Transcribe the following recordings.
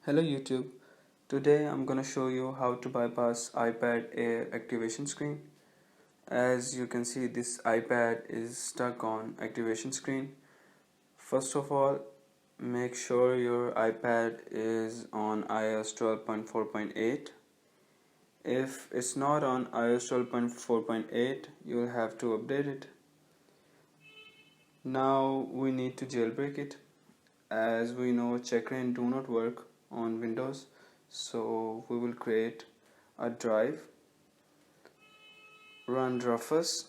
Hello YouTube. Today I'm gonna show you how to bypass iPad Air activation screen. As you can see, this iPad is stuck on activation screen. First of all, make sure your iPad is on iOS 12.4.8. If it's not on iOS 12.4.8, you'll have to update it. Now we need to jailbreak it. As we know, Checkrain do not work on Windows, so we will create a drive, run Rufus.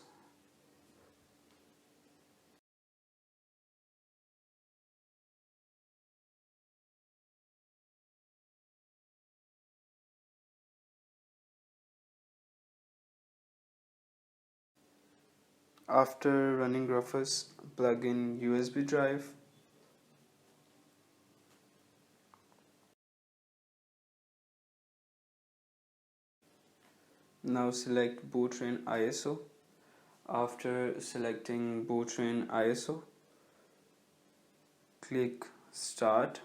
After running Rufus, plug in USB drive. Now select boot train ISO. After selecting boot train ISO, click start,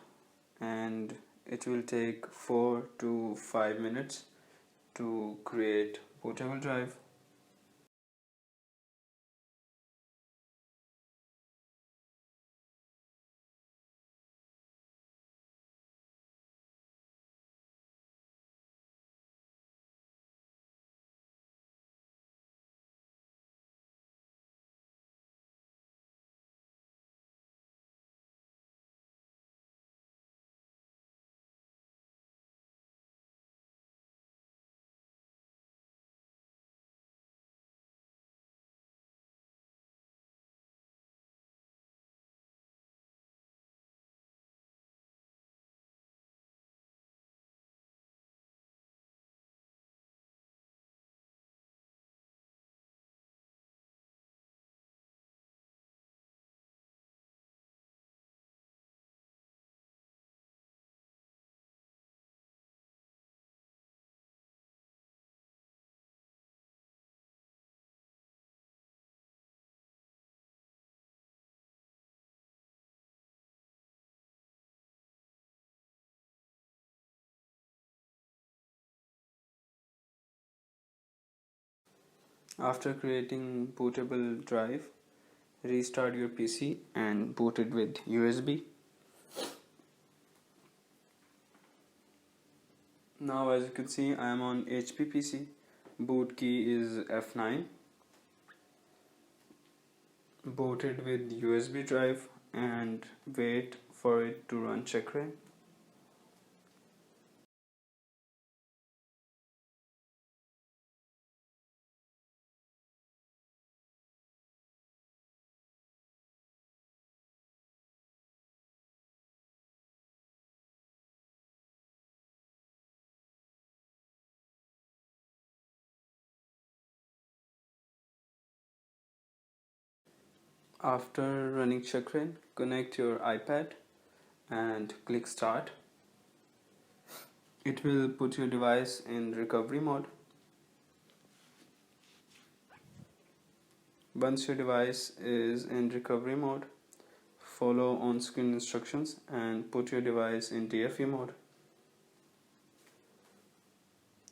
and it will take 4 to 5 minutes to create bootable drive. After creating bootable drive, restart your PC and boot it with USB. Now as you can see, I am on HP PC. Boot key is F9. Boot it with USB drive and wait for it to run Checkrain. After running Checkrain, connect your iPad and click start. It will put your device in recovery mode. Once your device is in recovery mode, follow on-screen instructions and put your device in DFE mode.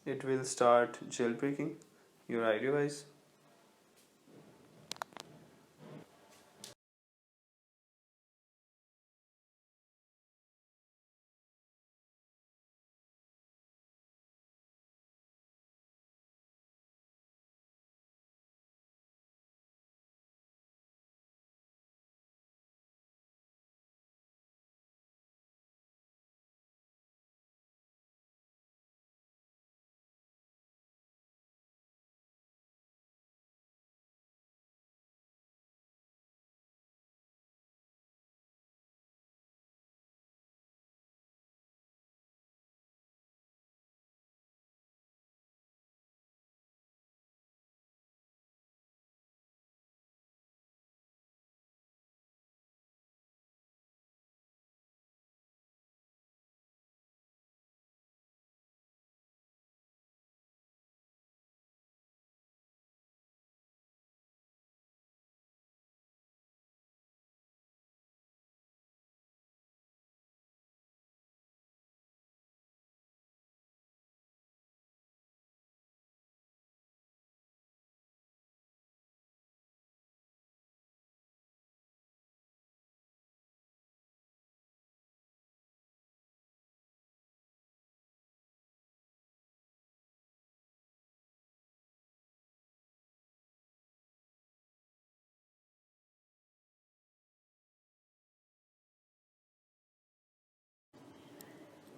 It will start jailbreaking your iDevice.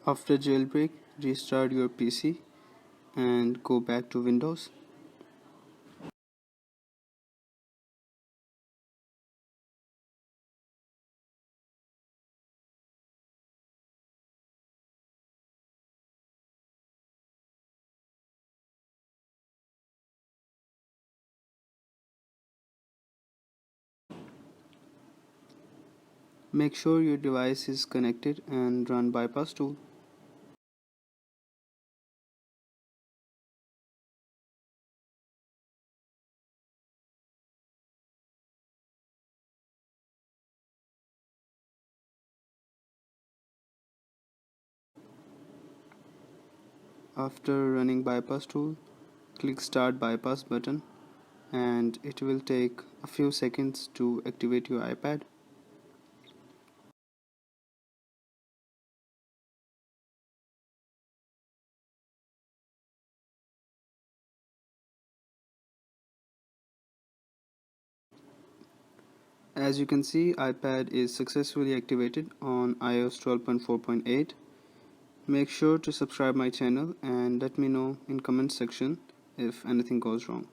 After jailbreak, restart your PC and go back to Windows. Make sure your device is connected and run bypass tool. After running bypass tool, click start bypass button and it will take a few seconds to activate your iPad. As you can see, iPad is successfully activated on iOS 12.4.8. Make sure to subscribe my channel and let me know in comment section if anything goes wrong.